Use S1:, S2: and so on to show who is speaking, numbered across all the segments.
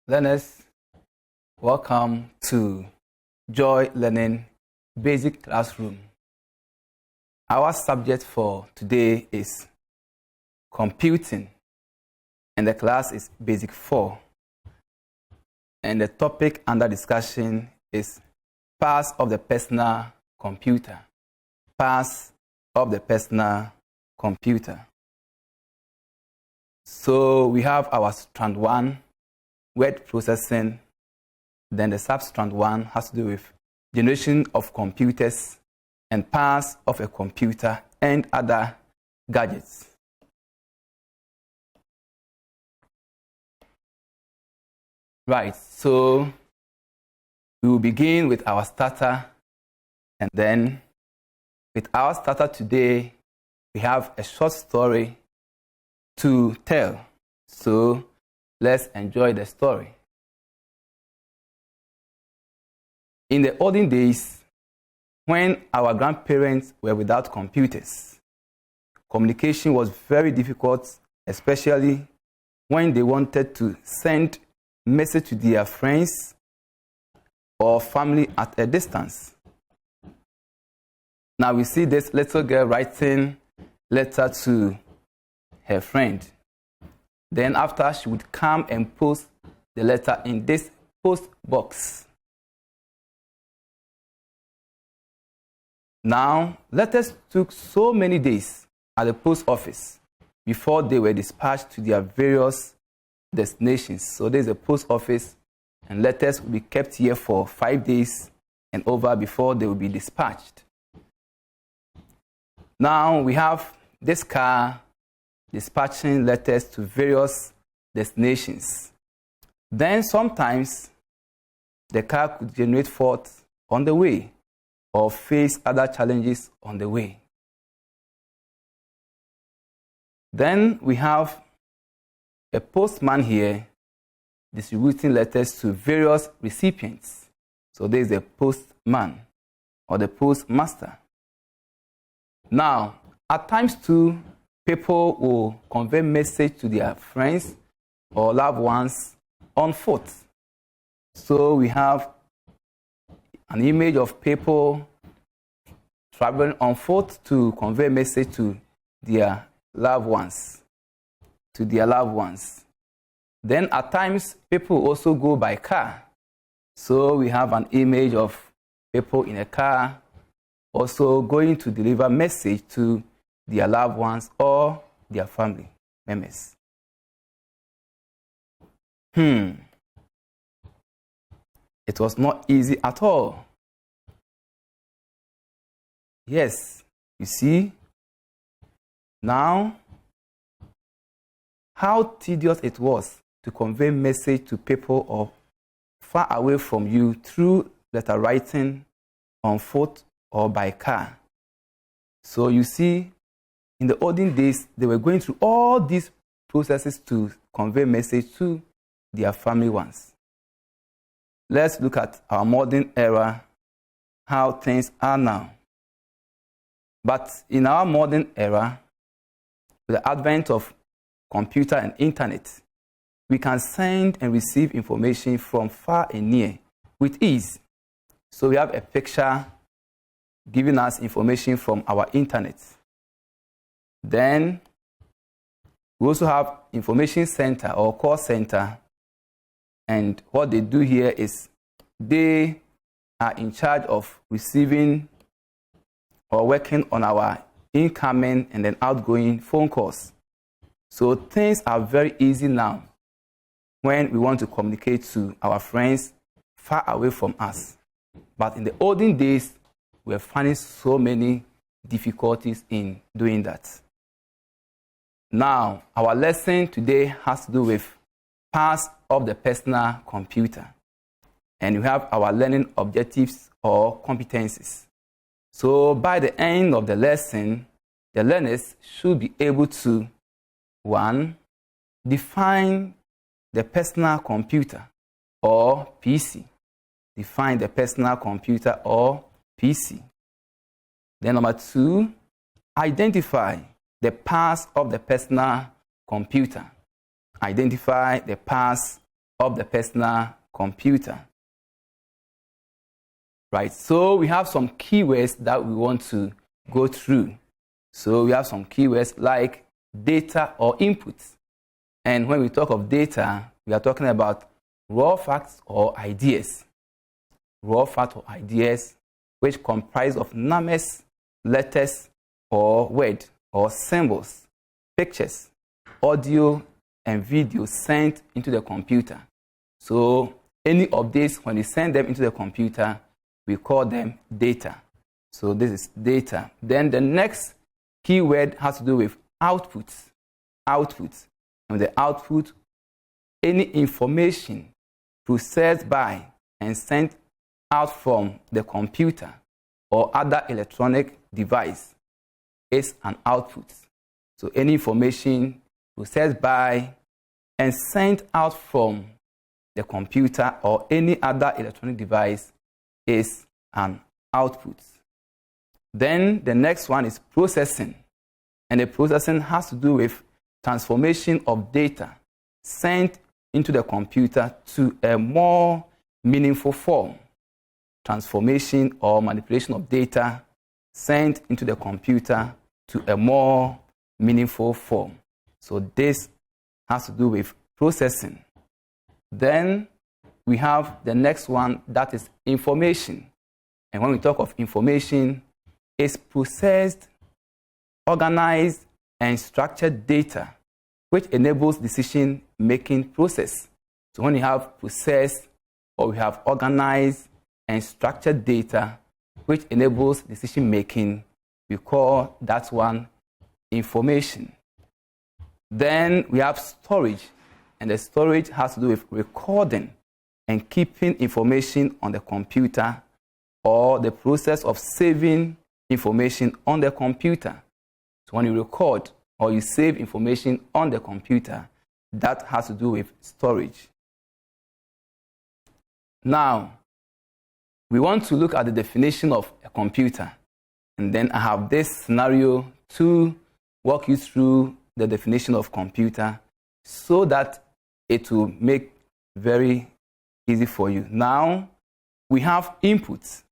S1: Learners, welcome to Joy Learning Basic Classroom. Our subject for today is computing, and the class is Basic 4. And the topic under discussion is parts of the personal computer. Parts of the personal computer. So we have our strand 1, word processing. Then the substrand 1 has to do with generation of computers and parts of a computer and other gadgets. Right, so we will begin with our starter, and then with our starter today, we have a short story to tell. So let's enjoy the story. In the olden days, when our grandparents were without computers, communication was very difficult, especially when they wanted to send message to their friends or family at a distance. Now we see this little girl writing letter to her friend. Then after, she would come and post the letter in this post box. Now, letters took so many days at the post office before they were dispatched to their various destinations. So there's a post office, and letters will be kept here for 5 days and over before they will be dispatched. Now we have this car dispatching letters to various destinations. Then sometimes the car could generate faults on the way or face other challenges on the way. Then we have a postman here distributing letters to various recipients. So there is a postman or the postmaster. Now, at times too, people will convey message to their friends or loved ones on foot. So we have an image of people traveling on foot to convey message to their loved ones. Then at times, people also go by car. So we have an image of people in a car also going to deliver message to their loved ones or their family members. It was not easy at all. Yes, you see, now, how tedious it was to convey message to people or far away from you through letter writing on foot or by car. So you see, in the olden days, they were going through all these processes to convey message to their family ones. Let's look at our modern era, how things are now. But in our modern era, with the advent of computer and internet, we can send and receive information from far and near with ease. So we have a picture giving us information from our internet. Then we also have information center or call center, and what they do here is they are in charge of receiving or working on our incoming and then outgoing phone calls. So things are very easy now when we want to communicate to our friends far away from us. But in the olden days, we are finding so many difficulties in doing that. Now, our lesson today has to do with parts of the personal computer. And we have our learning objectives or competencies. So by the end of the lesson, the learners should be able to 1. Define the personal computer or PC. Define the personal computer or PC. Then number 2, identify the parts of the personal computer. Identify the parts of the personal computer. Right, so we have some keywords that we want to go through. So we have some keywords like data or inputs. And when we talk of data, we are talking about raw facts or ideas. Raw facts or ideas which comprise of numbers, letters, or words, or symbols, pictures, audio, and video sent into the computer. So any of these, when you send them into the computer, we call them data. So this is data. Then the next keyword has to do with outputs. Outputs. And the output, any information processed by and sent out from the computer or other electronic device is an output. So any information processed by and sent out from the computer or any other electronic device is an output. Then the next one is processing. And the processing has to do with transformation of data sent into the computer to a more meaningful form. Transformation or manipulation of data sent into the computer to a more meaningful form. So this has to do with processing. Then we have the next one, that is information. And when we talk of information, it's processed, organized, and structured data which enables decision-making process. So when you have processed or we have organized and structured data which enables decision-making, we call that one information. Then we have storage, and the storage has to do with recording and keeping information on the computer or the process of saving information on the computer. So when you record or you save information on the computer, that has to do with storage. Now, we want to look at the definition of a computer. And then I have this scenario to walk you through the definition of computer so that it will make very easy for you. Now, we have inputs.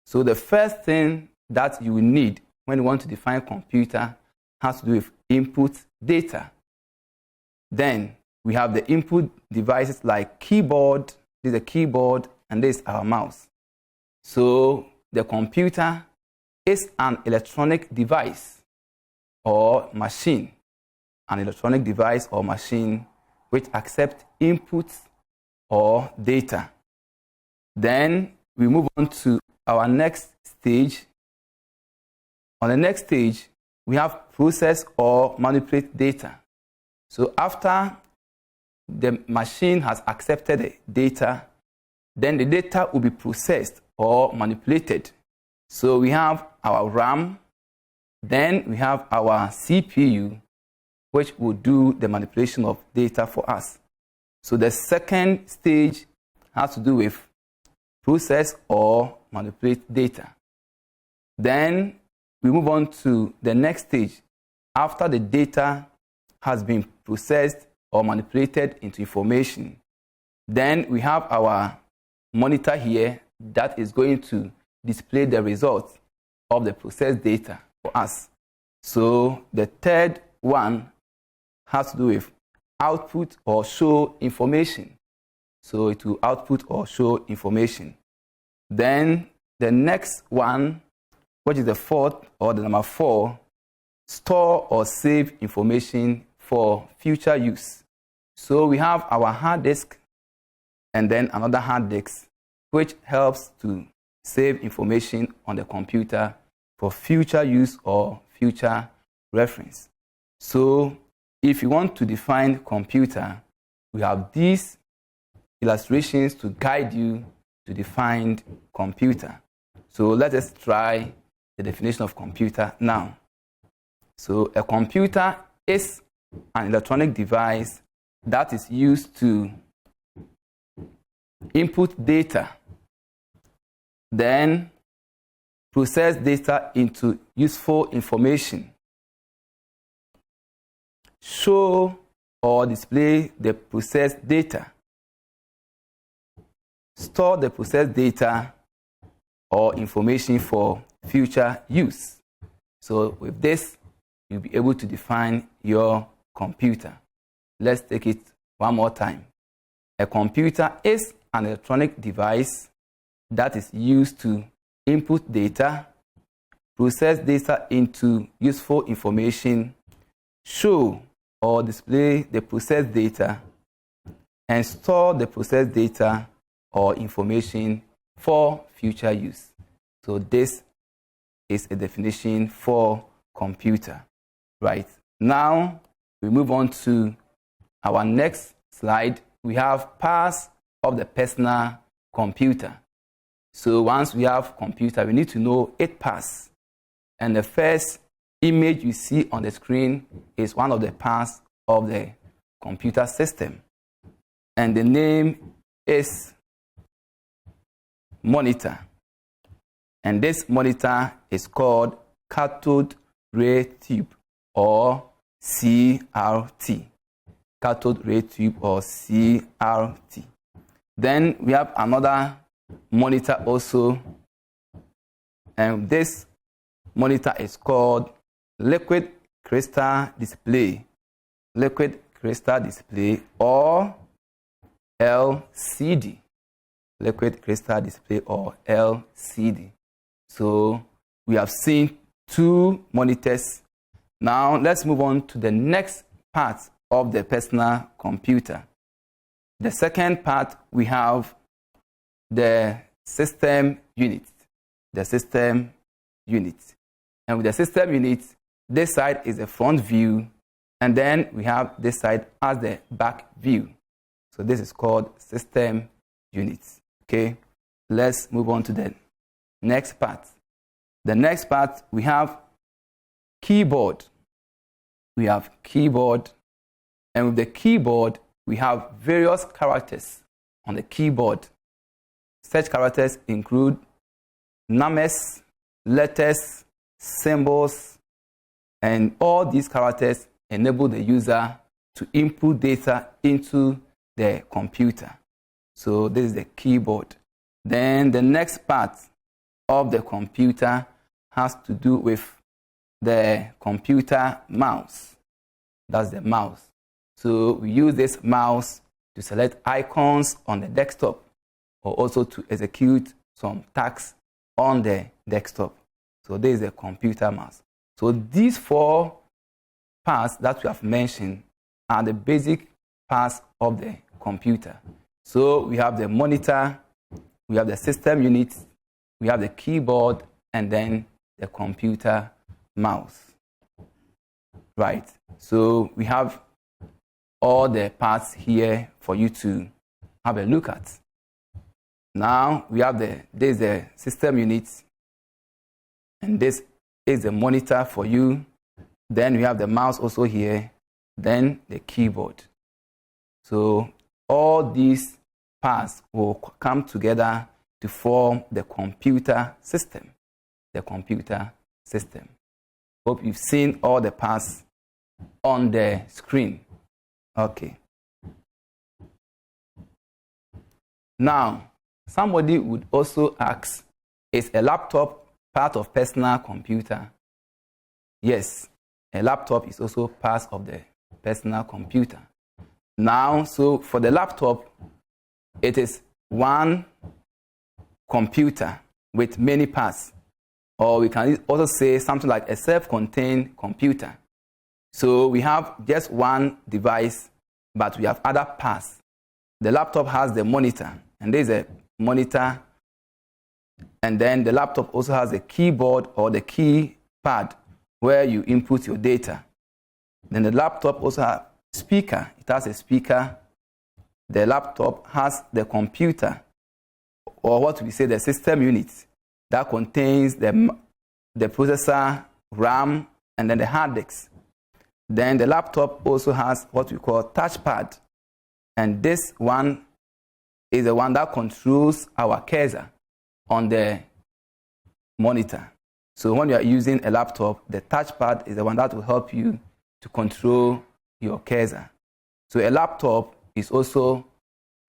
S1: So the first thing that you will need when you want to define computer has to do with input data. Then we have the input devices like keyboard. This is a keyboard and this is our mouse. So the computer is an electronic device or machine. An electronic device or machine which accepts inputs or data. Then we move on to our next stage. On the next stage, we have process or manipulate data. So after the machine has accepted the data, then the data will be processed or manipulated. So we have our RAM, then we have our CPU, which will do the manipulation of data for us. So the second stage has to do with process or manipulate data. Then we move on to the next stage. After the data has been processed or manipulated into information, then we have our monitor here that is going to display the results of the processed data for us. So the third one has to do with output or show information. So it will output or show information. Then the next one, which is the fourth or the number 4, store or save information for future use. So we have our hard disk and then another hard disk, which helps to save information on the computer for future use or future reference. So if you want to define computer, we have these illustrations to guide you to define computer. So let us try the definition of computer now. So a computer is an electronic device that is used to input data, then process data into useful information, show or display the processed data, store the processed data or information for future use. So with this, you'll be able to define your computer. Let's take it one more time. A computer is an electronic device that is used to input data, process data into useful information, show or display the processed data, and store the processed data or information for future use. So this is a definition for computer. Right. Now we move on to our next slide. We have parts of the personal computer. So once we have computer, we need to know 8 parts. And the first image you see on the screen is one of the parts of the computer system. And the name is monitor. And this monitor is called cathode ray tube or CRT. Cathode ray tube or CRT. Then we have another monitor also, and this monitor is called liquid crystal display. Liquid crystal display or LCD. Liquid crystal display or LCD. So we have seen 2 monitors. Now let's move on to the next part of the personal computer. The second part, we have the system unit. The system unit. And with the system unit, this side is the front view, and then we have this side as the back view. So this is called system unit. Okay, let's move on to the next part. The next part, we have keyboard. We have keyboard, and with the keyboard, we have various characters on the keyboard. Such characters include numbers, letters, symbols, and all these characters enable the user to input data into the computer. So this is the keyboard. Then the next part of the computer has to do with the computer mouse. That's the mouse. So we use this mouse to select icons on the desktop or also to execute some tasks on the desktop. So this is the computer mouse. So these 4 parts that we have mentioned are the basic parts of the computer. So we have the monitor, we have the system unit, we have the keyboard, and then the computer mouse. Right. So we have all the parts here for you to have a look at. Now we have this is the system unit, and this is the monitor for you. Then we have the mouse also here, then the keyboard. So all these parts will come together to form the computer system. The computer system. Hope you've seen all the parts on the screen. Okay. Now, somebody would also ask, is a laptop part of personal computer? Yes, a laptop is also part of the personal computer. Now, so for the laptop, it is one computer with many parts. Or we can also say something like a self-contained computer. So we have just one device, but we have other parts. The laptop has the monitor, and there's a monitor, and then the laptop also has a keyboard or the keypad where you input your data. Then the laptop also has a speaker. It has a speaker. The laptop has the computer, or what we say the system unit, that contains the processor, RAM, and then the hard disk. Then the laptop also has what we call touchpad, and this one is the one that controls our cursor on the monitor. So when you are using a laptop, the touchpad is the one that will help you to control your cursor. So a laptop is also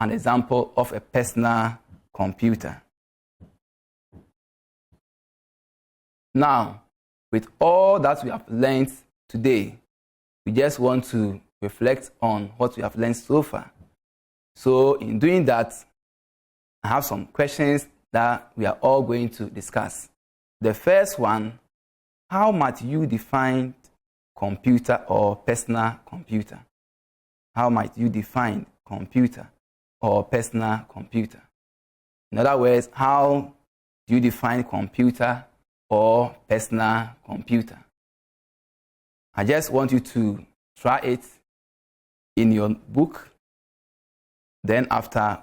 S1: an example of a personal computer. Now, with all that we have learned today, we just want to reflect on what we have learned so far. So in doing that, I have some questions that we are all going to discuss. The first one, how might you define computer or personal computer? How might you define computer or personal computer? In other words, how do you define computer or personal computer? I just want you to try it in your book. Then after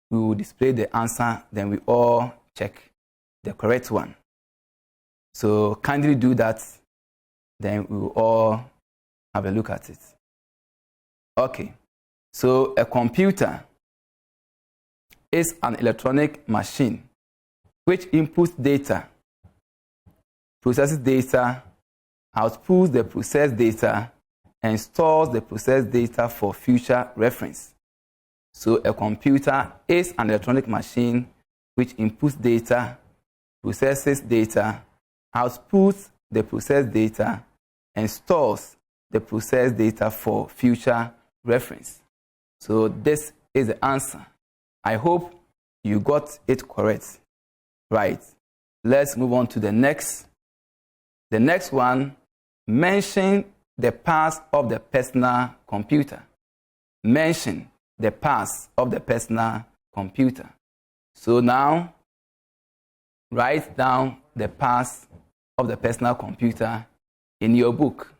S1: we will display the answer, then we all check the correct one. So kindly do that, then we will all have a look at it. Okay, so a computer is an electronic machine which inputs data, processes data, outputs the processed data, and stores the processed data for future reference. So a computer is an electronic machine which inputs data, processes data, outputs the processed data, and stores the processed data for future reference. So this is the answer. I hope you got it correct. Right. Let's move on to the next. The next one, mention the parts of the personal computer. Mention the parts of the personal computer. So now, write down the parts of the personal computer in your book.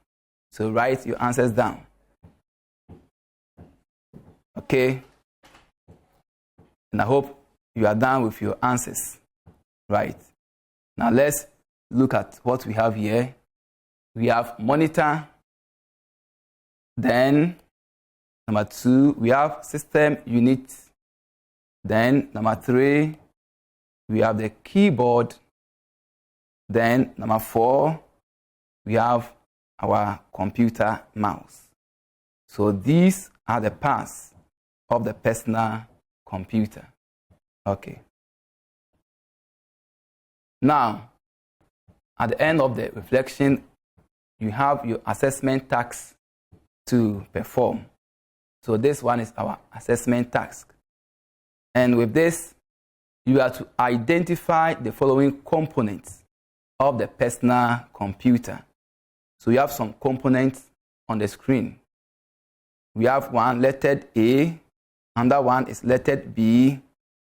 S1: So write your answers down. Okay? And I hope you are done with your answers. Right. Now let's look at what we have here. We have monitor. Then number 2, we have system unit. Then number 3, we have the keyboard. Then number 4, we have our computer mouse. So these are the parts of the personal computer. Okay. Now, at the end of the reflection, you have your assessment task to perform. So this one is our assessment task. And with this, you are to identify the following components of the personal computer. So you have some components on the screen. We have one lettered A, another one is lettered B,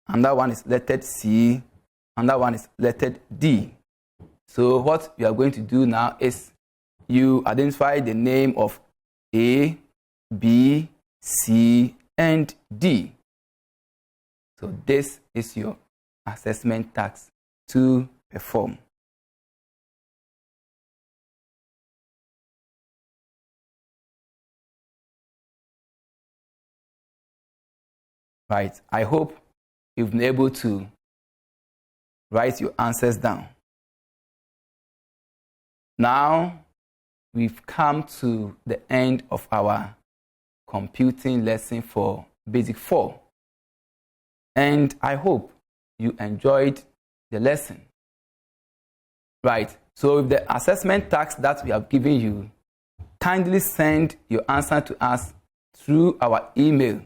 S1: another one is lettered C, another one is lettered D. So what you are going to do now is you identify the name of A, B, C, and D. So this is your assessment task to perform. Right. I hope you've been able to write your answers down. Now, we've come to the end of our computing lesson for Basic 4. And I hope you enjoyed the lesson. Right. So with the assessment task that we have given you, kindly send your answer to us through our email,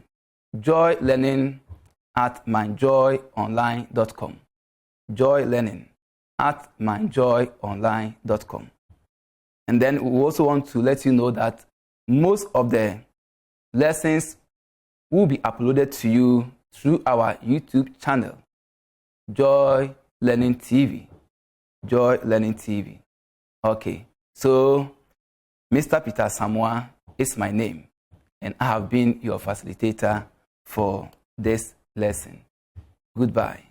S1: joylearning@myjoyonline.com. joylearning@myjoyonline.com. And then we also want to let you know that most of the lessons will be uploaded to you through our YouTube channel, Joy Learning TV. Joy Learning TV. Okay, so Mr. Peter Samoa is my name, and I have been your facilitator for this lesson. Goodbye.